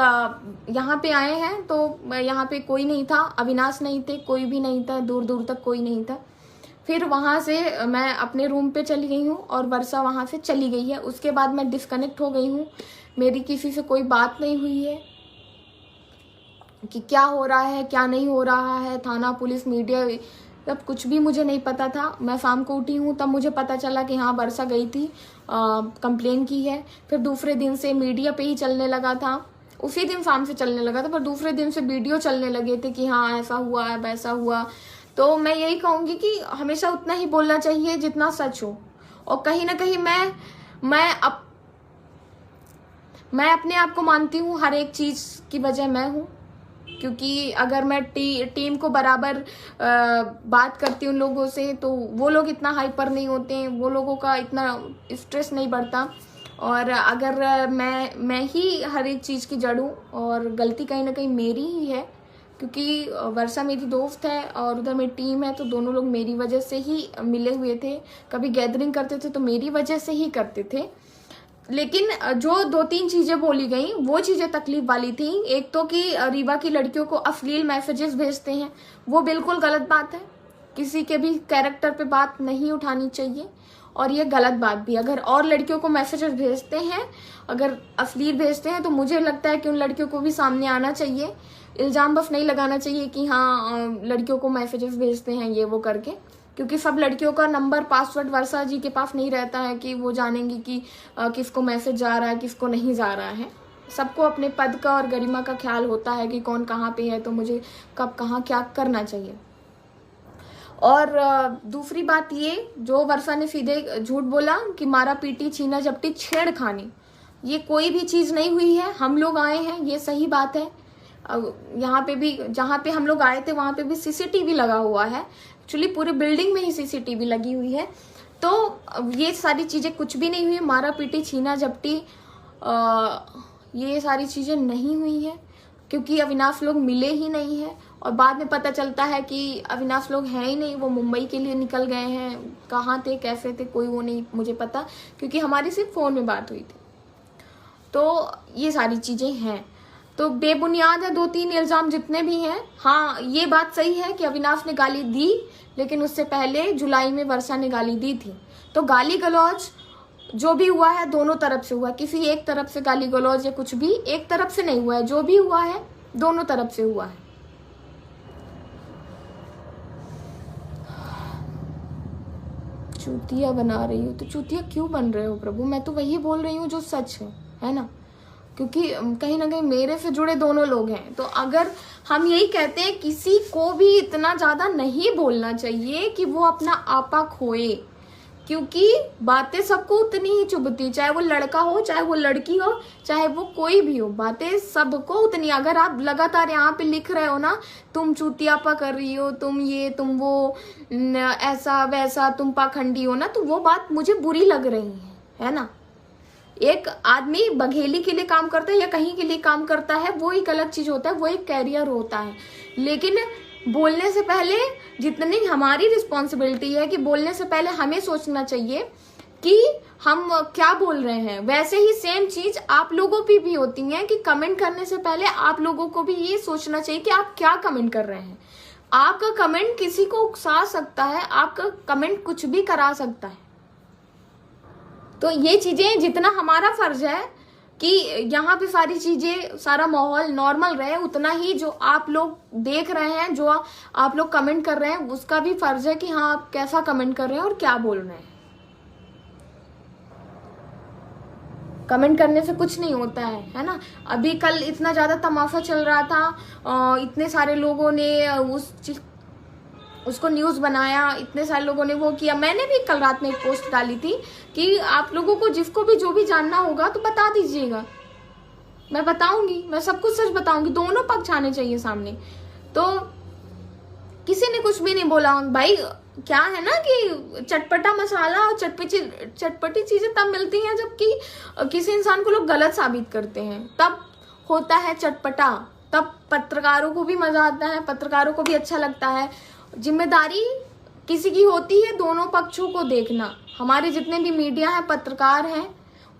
यहाँ पे आए हैं तो यहाँ पे कोई नहीं था, अविनाश नहीं थे, कोई भी नहीं था, दूर दूर तक कोई नहीं था। फिर वहां से मैं अपने रूम पे चली गई हूँ और वर्षा वहां से चली गई है। उसके बाद मैं डिस्कनेक्ट हो गई हूँ, मेरी किसी से कोई बात नहीं हुई है कि क्या हो रहा है क्या नहीं हो रहा है, थाना पुलिस मीडिया तब कुछ भी मुझे नहीं पता था। मैं शाम को उठी हूँ तब मुझे पता चला कि हाँ वर्षा गई थी, कंप्लेन की है। फिर दूसरे दिन से मीडिया पे ही चलने लगा था, उसी दिन शाम से चलने लगा था, पर दूसरे दिन से वीडियो चलने लगे थे कि हाँ ऐसा हुआ है वैसा हुआ। तो मैं यही कहूंगी कि हमेशा उतना ही बोलना चाहिए जितना सच हो, और कहीं ना कहीं मैं अपने आप को मानती हूँ हर एक चीज की वजह मैं हूँ, क्योंकि अगर मैं टीम को बराबर बात करती हूँ लोगों से तो वो लोग इतना हाइपर नहीं होते हैं, वो लोगों का इतना स्ट्रेस नहीं बढ़ता। और अगर मैं ही हर एक चीज़ की जड़ हूँ, और गलती कहीं ना कहीं मेरी ही है, क्योंकि वर्षा मेरी दोस्त है और उधर मेरी टीम है, तो दोनों लोग मेरी वजह से ही मिले हुए थे। कभी गैदरिंग करते थे तो मेरी वजह से ही करते थे। लेकिन जो 2-3 चीजें बोली गई वो चीजें तकलीफ वाली थी। एक तो कि रीवा की लड़कियों को अश्लील मैसेजेस भेजते हैं, वो बिल्कुल गलत बात है, किसी के भी कैरेक्टर पे बात नहीं उठानी चाहिए। और ये गलत बात भी। अगर और लड़कियों को मैसेजेस भेजते हैं, अगर अश्लील भेजते हैं, तो मुझे लगता है कि उन लड़कियों को भी सामने आना चाहिए। इल्ज़ाम बस नहीं लगाना चाहिए कि हाँ लड़कियों को मैसेजेस भेजते हैं ये वो करके, क्योंकि सब लड़कियों का नंबर पासवर्ड वर्षा जी के पास नहीं रहता है कि वो जानेंगी कि किसको मैसेज जा रहा है किसको नहीं जा रहा है। सबको अपने पद का और गरिमा का ख्याल होता है कि कौन कहाँ पे है, तो मुझे कब कहाँ क्या करना चाहिए। और दूसरी बात ये, जो वर्षा ने सीधे झूठ बोला कि मारा पीटी छीना झपटी छेड़खानी, ये कोई भी चीज़ नहीं हुई है। हम लोग आए हैं, ये सही बात है। यहाँ पे भी, जहाँ पे हम लोग आए थे वहाँ पे भी सीसीटीवी लगा हुआ है। एक्चुअली पूरी बिल्डिंग में ही सीसीटीवी लगी हुई है। तो ये सारी चीज़ें कुछ भी नहीं हुई। मारा पीटी छीना झपटी ये सारी चीज़ें नहीं हुई है, क्योंकि अविनाश लोग मिले ही नहीं है। और बाद में पता चलता है कि अविनाश लोग हैं ही नहीं, वो मुंबई के लिए निकल गए हैं। कहाँ थे कैसे थे कोई वो नहीं मुझे पता, क्योंकि हमारी सिर्फ फ़ोन में बात हुई थी। तो ये सारी चीज़ें हैं। तो बेबुनियाद है 2-3 इल्ज़ाम जितने भी हैं। हाँ ये बात सही है कि अविनाश ने गाली दी, लेकिन उससे पहले जुलाई में वर्षा ने गाली दी थी। तो गाली गलौज जो भी हुआ है दोनों तरफ से हुआ, किसी एक तरफ से गाली गलौज या कुछ भी एक तरफ से नहीं हुआ है। जो भी हुआ है दोनों तरफ से हुआ है। चूतिया बना रही हो तो चूतिया क्यों बन रहे हो प्रभु? मैं तो वही बोल रही हूँ जो सच है ना, क्योंकि कहीं ना कहीं मेरे से जुड़े दोनों लोग हैं। तो अगर हम यही कहते हैं, किसी को भी इतना ज़्यादा नहीं बोलना चाहिए कि वो अपना आपा खोए, क्योंकि बातें सबको उतनी ही चुभती, चाहे वो लड़का हो चाहे वो लड़की हो चाहे वो कोई भी हो, बातें सबको उतनी। अगर आप लगातार यहाँ पे लिख रहे हो ना, तुम चूतियापा कर रही हो, तुम ये तुम वो, ऐसा वैसा, तुम पाखंडी हो ना, तो वो बात मुझे बुरी लग रही है ना। एक आदमी बघेली के लिए काम करता है या कहीं के लिए काम करता है, वो एक अलग चीज होता है, वो एक कैरियर होता है। लेकिन बोलने से पहले जितनी हमारी रिस्पॉन्सिबिलिटी है कि बोलने से पहले हमें सोचना चाहिए कि हम क्या बोल रहे हैं, वैसे ही सेम चीज आप लोगों पे भी होती है कि कमेंट करने से पहले आप लोगों को भी ये सोचना चाहिए कि आप क्या कमेंट कर रहे हैं। आपका कमेंट किसी को उकसा सकता है, आपका कमेंट कुछ भी करा सकता है। तो ये चीजें जितना हमारा फर्ज है कि यहाँ पे सारी चीजें, सारा माहौल नॉर्मल रहे, उतना ही जो आप लोग देख रहे हैं, जो आप लोग कमेंट कर रहे हैं, उसका भी फर्ज है कि हाँ आप कैसा कमेंट कर रहे हैं और क्या बोल रहे हैं। कमेंट करने से कुछ नहीं होता है ना। अभी कल इतना ज्यादा तमाशा चल रहा था, इतने सारे लोगों ने उसको न्यूज़ बनाया, इतने सारे लोगों ने वो किया। मैंने भी कल रात में एक पोस्ट डाली थी कि आप लोगों को जिसको भी जो भी जानना होगा तो बता दीजिएगा, मैं बताऊंगी, मैं सब कुछ सच बताऊंगी। दोनों पक्ष आने चाहिए सामने। तो किसी ने कुछ भी नहीं बोला भाई। क्या है ना कि चटपटा मसाला और चटपटी चीजें तब मिलती हैं जबकि किसी इंसान को लोग गलत साबित करते हैं, तब होता है चटपटा, तब पत्रकारों को भी मजा आता है, पत्रकारों को भी अच्छा लगता है। जिम्मेदारी किसी की होती है दोनों पक्षों को देखना। हमारे जितने भी मीडिया है, पत्रकार हैं,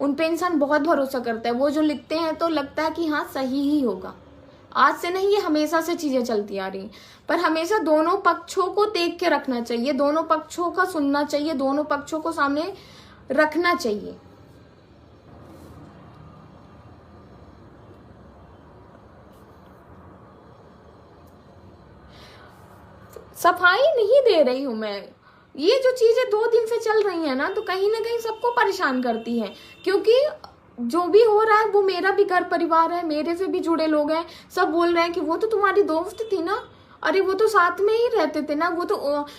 उन पे इंसान बहुत भरोसा करता है। वो जो लिखते हैं तो लगता है कि हाँ सही ही होगा। आज से नहीं, ये हमेशा से चीजें चलती आ रही, पर हमेशा दोनों पक्षों को देख के रखना चाहिए, दोनों पक्षों का सुनना चाहिए, दोनों पक्षों को सामने रखना चाहिए। सफाई नहीं दे रही हूं मैं। ये जो चीजें 2 दिन से चल रही है ना, तो कहीं ना कहीं सबको परेशान करती है, क्योंकि जो भी हो रहा है वो मेरा भी घर परिवार है, मेरे से भी जुड़े लोग हैं। सब बोल रहे हैं कि वो तो तुम्हारी दोस्त थी ना, अरे वो तो साथ में ही रहते थे ना, वो तो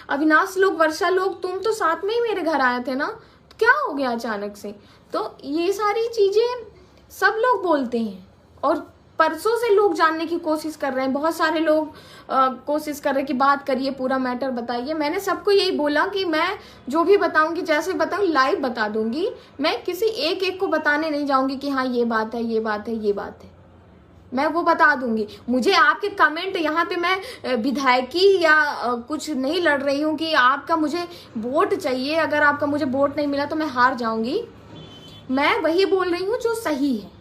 अविनाश लोग, वर्षा लोग, तुम तो साथ में ही मेरे घर आए थे ना, तो क्या हो गया अचानक से? तो ये सारी चीजें सब लोग बोलते हैं और परसों से लोग जानने की कोशिश कर रहे हैं। बहुत सारे लोग कोशिश कर रहे हैं कि बात करिए, पूरा मैटर बताइए। मैंने सबको यही बोला कि मैं जो भी बताऊंगी, जैसे बताऊं लाइव बता दूंगी, मैं किसी एक एक को बताने नहीं जाऊंगी कि हाँ ये बात है, ये बात है, ये बात है, मैं वो बता दूंगी। मुझे आपके कमेंट, यहाँ पे मैं विधायकी या कुछ नहीं लड़ रही हूँ कि आपका मुझे वोट चाहिए, अगर आपका मुझे वोट नहीं मिला तो मैं हार जाऊंगी। मैं वही बोल रही हूँ जो सही है,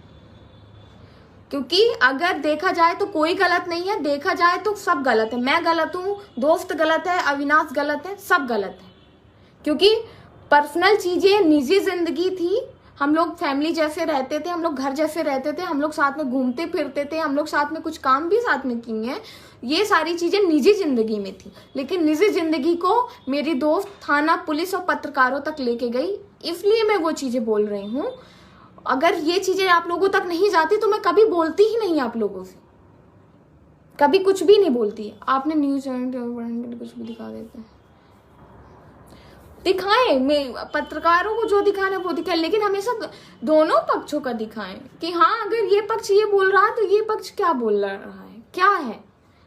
क्योंकि अगर देखा जाए तो कोई गलत नहीं है, देखा जाए तो सब गलत है। मैं गलत हूँ, दोस्त गलत है, अविनाश गलत है, सब गलत है। क्योंकि पर्सनल चीजें, निजी जिंदगी थी, हम लोग फैमिली जैसे रहते थे, हम लोग घर जैसे रहते थे, हम लोग साथ में घूमते फिरते थे, हम लोग साथ में कुछ काम भी साथ में किए हैं, ये सारी चीजें निजी जिंदगी में थी। लेकिन निजी जिंदगी को मेरी दोस्त थाना, पुलिस और पत्रकारों तक लेके गई, इसलिए मैं वो चीजें बोल रही हूँ। अगर ये चीजें आप लोगों तक नहीं जाती तो मैं कभी बोलती ही नहीं आप लोगों से, कभी कुछ भी नहीं बोलती। आपने न्यूज चैनल कुछ भी दिखा देते हैं, दिखाएं, मैं पत्रकारों को जो दिखाना है वो दिखाएं, लेकिन हमेशा दोनों पक्षों का दिखाएं कि हाँ अगर ये पक्ष ये बोल रहा है तो ये पक्ष क्या बोल रहा है, क्या है,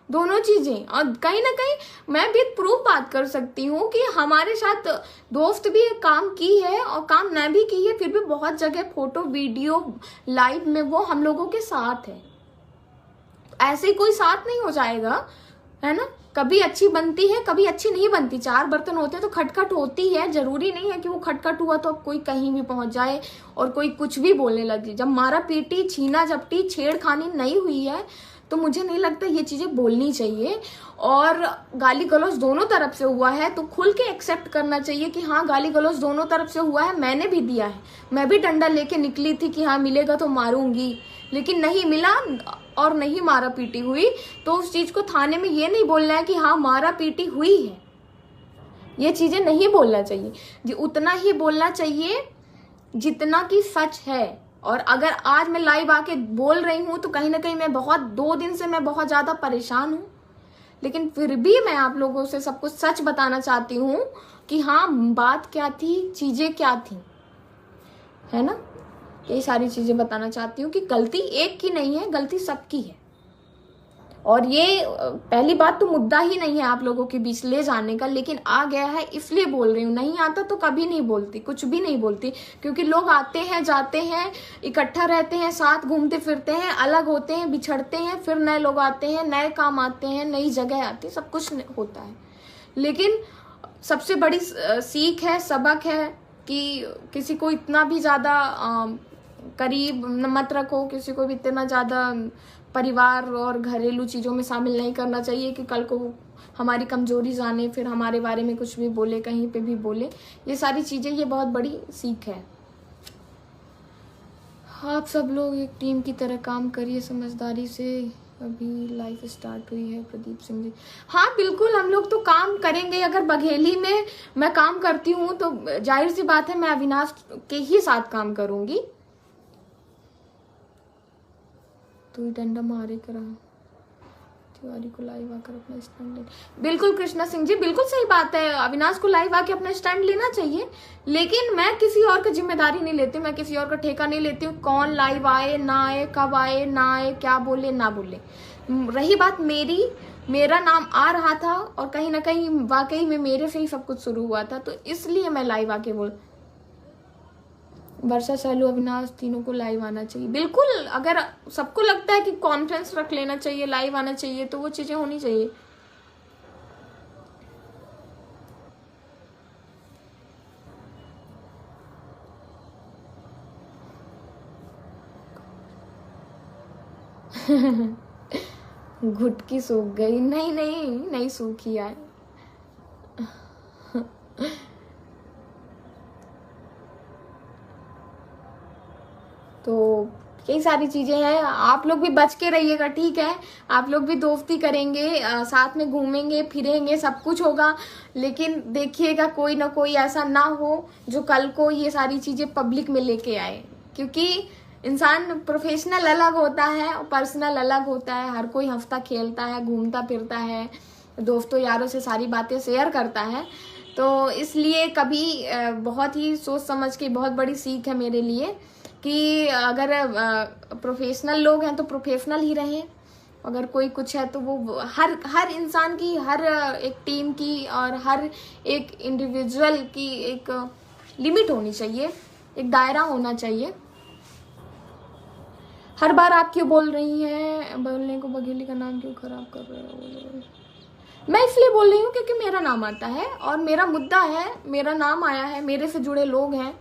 दोनों चीजें। और कहीं ना कहीं मैं भी प्रूफ बात कर सकती हूँ कि हमारे साथ दोस्त भी काम की है और काम न भी की है, फिर भी बहुत जगह फोटो वीडियो लाइव में वो हम लोगों के साथ है। ऐसे कोई साथ नहीं हो जाएगा, है ना। कभी अच्छी बनती है, कभी अच्छी नहीं बनती। चार बर्तन होते हैं तो खटखट होती है, जरूरी नहीं है कि वो खटखट हुआ तो अब कोई कहीं भी पहुंच जाए और कोई कुछ भी बोलने लगे। जब मारा पीटी, छीना झपटी, छेड़खानी नहीं हुई है तो मुझे नहीं लगता ये चीजें बोलनी चाहिए। और गाली गलौज दोनों तरफ से हुआ है तो खुल के एक्सेप्ट करना चाहिए कि हाँ गाली गलौज दोनों तरफ से हुआ है, मैंने भी दिया है, मैं भी डंडा लेके निकली थी कि हाँ मिलेगा तो मारूंगी, लेकिन नहीं मिला और नहीं मारा पीटी हुई, तो उस चीज को थाने में ये नहीं बोलना है कि हाँ मारा पीटी हुई है। ये चीजें नहीं बोलना चाहिए, उतना ही बोलना चाहिए जितना कि सच है। और अगर आज मैं लाइव आके बोल रही हूँ तो कहीं ना कहीं मैं 2 दिन से मैं बहुत ज्यादा परेशान हूँ, लेकिन फिर भी मैं आप लोगों से सब कुछ सच बताना चाहती हूँ कि हाँ बात क्या थी, चीजें क्या थी, है ना। ये सारी चीजें बताना चाहती हूँ कि गलती एक की नहीं है, गलती सबकी है। और ये पहली बात तो मुद्दा ही नहीं है आप लोगों के बीच ले जाने का, लेकिन आ गया है इसलिए बोल रही हूँ। नहीं आता तो कभी नहीं बोलती, कुछ भी नहीं बोलती, क्योंकि लोग आते हैं जाते हैं, इकट्ठा रहते हैं, साथ घूमते फिरते हैं, अलग होते हैं, बिछड़ते हैं, फिर नए लोग आते हैं, नए काम आते हैं, नई जगह आती है, सब कुछ होता है। लेकिन सबसे बड़ी सीख है, सबक है कि किसी को इतना भी ज्यादा करीब मत रखो, किसी को भी इतना ज्यादा परिवार और घरेलू चीजों में शामिल नहीं करना चाहिए कि कल को हमारी कमजोरी जाने, फिर हमारे बारे में कुछ भी बोले, कहीं पे भी बोले। ये सारी चीजें, ये बहुत बड़ी सीख है। आप सब लोग एक टीम की तरह काम करिए समझदारी से। अभी लाइफ स्टार्ट हुई है, प्रदीप सिंह जी। हाँ बिल्कुल, हम लोग तो काम करेंगे। अगर बघेली में मैं काम करती हूँ तो जाहिर सी बात है मैं अविनाश के ही साथ काम करूंगी। तू डंडा मारे करा तिवारी को लाइव आकर अपना स्टैंड ले। बिल्कुल कृष्णा सिंह जी, बिल्कुल सही बात है, अविनाश को लाइव आके अपना स्टैंड लेना चाहिए, लेकिन मैं किसी और की जिम्मेदारी नहीं लेती, मैं किसी और का ठेका नहीं लेती हूँ कौन लाइव आए ना आए, कब आए ना आए, क्या बोले ना बोले। रही बात मेरा नाम आ रहा था और कहीं ना कहीं वाकई में मेरे से ही सब कुछ शुरू हुआ था, तो इसलिए मैं लाइव आके बोल। वर्षा, सैलू, अविनाश तीनों को लाइव आना चाहिए। बिल्कुल, अगर सबको लगता है कि कॉन्फ्रेंस रख लेना चाहिए, लाइव आना चाहिए, तो वो चीजें होनी चाहिए। घुटकी सूख गई। नहीं नहीं नहीं सूखी है। तो यही सारी चीजें हैं। आप लोग भी बच के रहिएगा, ठीक है। आप लोग भी दोस्ती करेंगे, साथ में घूमेंगे फिरेंगे, सब कुछ होगा, लेकिन देखिएगा कोई ना कोई ऐसा ना हो जो कल को ये सारी चीजें पब्लिक में लेके आए, क्योंकि इंसान प्रोफेशनल अलग होता है और पर्सनल अलग होता है। हर कोई हंसता खेलता है, घूमता फिरता है, दोस्तों यारों से सारी बातें शेयर करता है। तो इसलिए कभी बहुत ही सोच समझ के, बहुत बड़ी सीख है मेरे लिए कि अगर प्रोफेशनल लोग हैं तो प्रोफेशनल ही रहें, अगर कोई कुछ है तो वो हर इंसान की, हर एक टीम की और हर एक इंडिविजुअल की एक लिमिट होनी चाहिए, एक दायरा होना चाहिए। हर बार आप क्यों बोल रही हैं, बोलने को बघेली का नाम क्यों खराब कर रहे हो? मैं इसलिए बोल रही हूँ क्योंकि मेरा नाम आता है और मेरा मुद्दा है, मेरा नाम आया है, मेरे से जुड़े लोग हैं,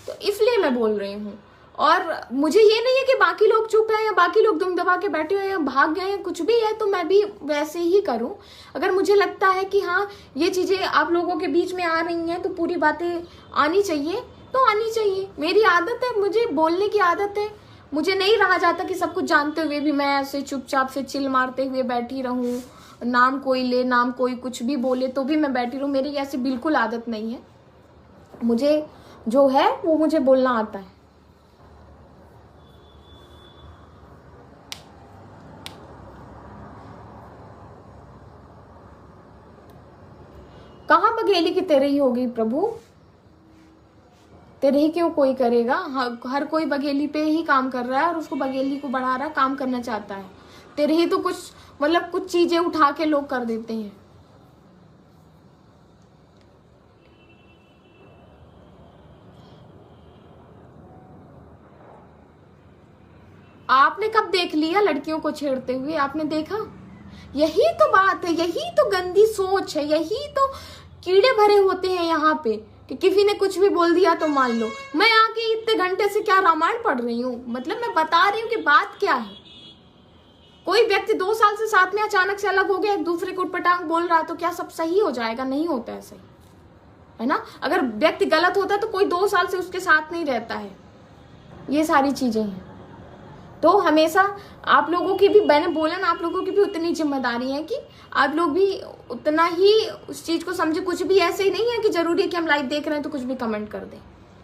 तो इसलिए मैं बोल रही हूँ। और मुझे ये नहीं है कि बाकी लोग चुप हैं या बाकी लोग दुम दबा के बैठे हुए हैं या भाग गए हैं, कुछ भी है तो मैं भी वैसे ही करूं। अगर मुझे लगता है कि हाँ ये चीजें आप लोगों के बीच में आ रही हैं तो पूरी बातें आनी चाहिए तो आनी चाहिए। मेरी आदत है, मुझे बोलने की आदत है। मुझे नहीं रहा जाता कि सब कुछ जानते हुए भी मैं ऐसे चुपचाप से चिल मारते हुए बैठी रहूं, नाम कोई ले नाम कोई कुछ भी बोले तो भी मैं बैठी रहूं। मेरी ऐसी बिल्कुल आदत नहीं है। मुझे जो है वो मुझे बोलना आता है। कहाँ बघेली की तेरे ही होगी प्रभु, तेरे ही क्यों कोई करेगा। हर कोई बघेली पे ही काम कर रहा है और उसको बघेली को बढ़ा रहा है, काम करना चाहता है। तेरे ही तो कुछ मतलब कुछ चीजें उठा के लोग कर देते हैं। आपने कब देख लिया लड़कियों को छेड़ते हुए, आपने देखा? यही तो बात है, यही तो गंदी सोच है, यही तो कीड़े भरे होते हैं यहाँ पे कि किसी ने कुछ भी बोल दिया तो मान लो। मैं आके इतने घंटे से क्या रामायण पढ़ रही हूँ, मतलब मैं बता रही हूँ कि बात क्या है। कोई व्यक्ति 2 साल से साथ में अचानक से अलग हो गया, एक दूसरे को उटपटांग बोल रहा है तो क्या सब सही हो जाएगा? नहीं होता है सही, है ना। अगर व्यक्ति गलत होता है तो कोई 2 साल से उसके साथ नहीं रहता है। ये सारी चीजें हैं। तो हमेशा आप लोगों की भी, मैंने बोला ना, आप लोगों की भी उतनी जिम्मेदारी है कि आप लोग भी उतना ही उस चीज को समझे। कुछ भी ऐसे ही नहीं है कि जरूरी है कि हम लाइव देख रहे हैं तो कुछ भी कमेंट कर दें।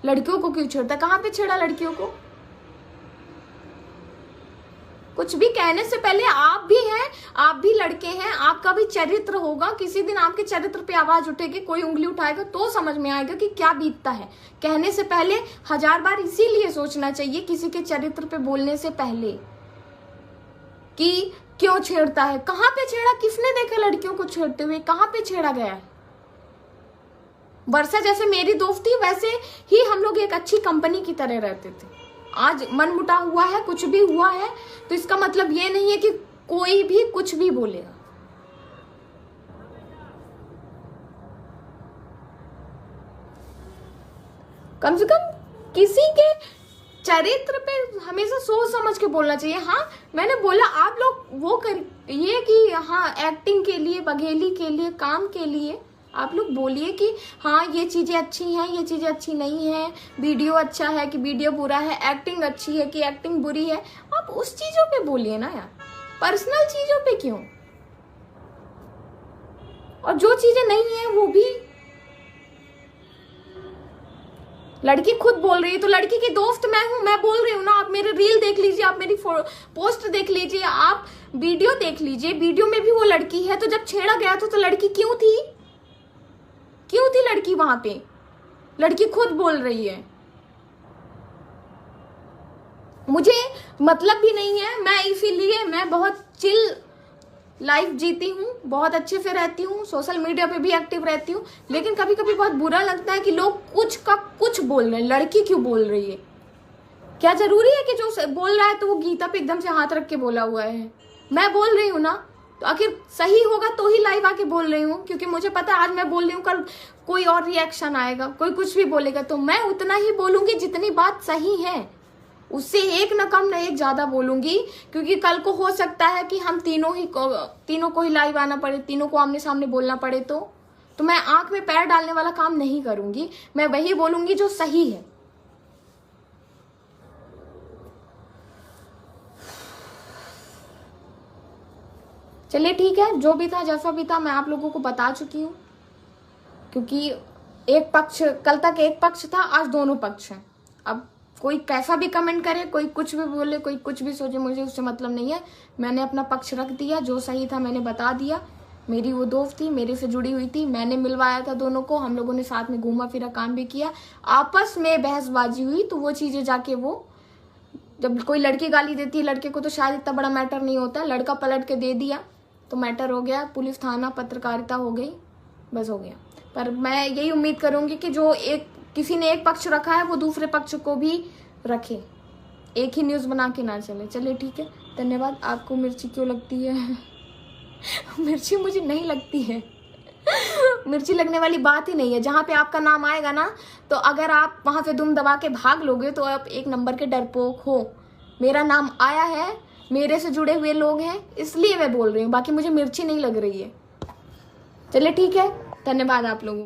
लड़कियों को क्यों छेड़ता है? कहाँ पे छेड़ा लड़कियों को? कुछ भी कहने से पहले आप भी हैं, आप भी लड़के हैं, आपका भी चरित्र होगा। किसी दिन आपके चरित्र पे आवाज उठेगी, कोई उंगली उठाएगा तो समझ में आएगा कि क्या बीतता है। कहने से पहले 1000 बार इसीलिए सोचना चाहिए किसी के चरित्र पे बोलने से पहले कि क्यों छेड़ता है, कहाँ पे छेड़ा, किसने देखा लड़कियों को छेड़ते हुए, कहाँ पे छेड़ा गया है। वर्षा जैसे मेरी दोस्त थी वैसे ही हम लोग एक अच्छी कंपनी की तरह रहते थे। आज मन मुटा हुआ है, कुछ भी हुआ है तो इसका मतलब ये नहीं है कि कोई भी कुछ भी बोलेगा। कम से कम किसी के चरित्र पे हमेशा सोच समझ के बोलना चाहिए। हाँ मैंने बोला आप लोग वो कर ये कि हाँ एक्टिंग के लिए, बघेली के लिए, काम के लिए आप लोग बोलिए कि हाँ ये चीजें अच्छी हैं, ये चीजें अच्छी नहीं है, वीडियो अच्छा है कि वीडियो बुरा है, एक्टिंग अच्छी है कि एक्टिंग बुरी है। आप उस चीजों पे बोलिए ना यार, पर्सनल चीजों पे क्यों। और जो चीजें नहीं है वो भी लड़की खुद बोल रही है तो लड़की की दोस्त मैं हूं, मैं बोल रही हूँ ना। आप मेरे रील देख लीजिए, आप मेरी पोस्ट देख लीजिए, आप वीडियो देख लीजिए, वीडियो में भी वो लड़की है। तो जब छेड़ा गया था तो लड़की क्यों थी, क्यों थी लड़की वहां पे? लड़की खुद बोल रही है। मुझे मतलब भी नहीं है, मैं इसीलिए मैं बहुत चिल लाइफ जीती हूँ, बहुत अच्छे से रहती हूँ, सोशल मीडिया पे भी एक्टिव रहती हूँ। लेकिन कभी कभी बहुत बुरा लगता है कि लोग कुछ का कुछ बोल रहे हैं। लड़की क्यों बोल रही है? क्या जरूरी है कि जो बोल रहा है तो वो गीता पे एकदम से हाथ रख के बोला हुआ है? मैं बोल रही हूँ ना, तो आखिर सही होगा तो ही लाइव आके बोल रही हूँ, क्योंकि मुझे पता है आज मैं बोल रही हूँ, कल कोई और रिएक्शन आएगा, कोई कुछ भी बोलेगा, तो मैं उतना ही बोलूंगी जितनी बात सही है। उससे एक न कम न एक ज्यादा बोलूंगी, क्योंकि कल को हो सकता है कि हम तीनों को ही लाइव आना पड़े, तीनों को आमने सामने बोलना पड़े। तो मैं आंख में पैर डालने वाला काम नहीं करूंगी, मैं वही बोलूंगी जो सही है। चलिए ठीक है, जो भी था जैसा भी था मैं आप लोगों को बता चुकी हूँ, क्योंकि एक पक्ष, कल तक एक पक्ष था, आज दोनों पक्ष हैं। अब कोई कैसा भी कमेंट करे, कोई कुछ भी बोले, कोई कुछ भी सोचे, मुझे उससे मतलब नहीं है। मैंने अपना पक्ष रख दिया, जो सही था मैंने बता दिया। मेरी वो दोस्त थी, मेरे से जुड़ी हुई थी, मैंने मिलवाया था दोनों को, हम लोगों ने साथ में घूमा फिरा, काम भी किया, आपस में बहसबाजी हुई। तो वो चीजें जाके वो, जब कोई लड़की गाली देती है लड़के को तो शायद इतना बड़ा मैटर नहीं होता, लड़का पलट के दे दिया तो मैटर हो गया, पुलिस थाना पत्रकारिता हो गई, बस हो गया। पर मैं यही उम्मीद करूंगी कि जो किसी ने एक पक्ष रखा है वो दूसरे पक्ष को भी रखे, एक ही न्यूज बना के ना चले। चलिए ठीक है, धन्यवाद। आपको मिर्ची क्यों लगती है? मिर्ची मुझे नहीं लगती है। मिर्ची लगने वाली बात ही नहीं है। जहाँ पे आपका नाम आएगा ना, तो अगर आप वहां से दुम दबा के भाग लोगे तो आप एक नंबर के डरपोक हो। मेरा नाम आया है, मेरे से जुड़े हुए लोग हैं, इसलिए मैं बोल रही हूँ, बाकी मुझे मिर्ची नहीं लग रही है। चलिए ठीक है, धन्यवाद आप लोगों को।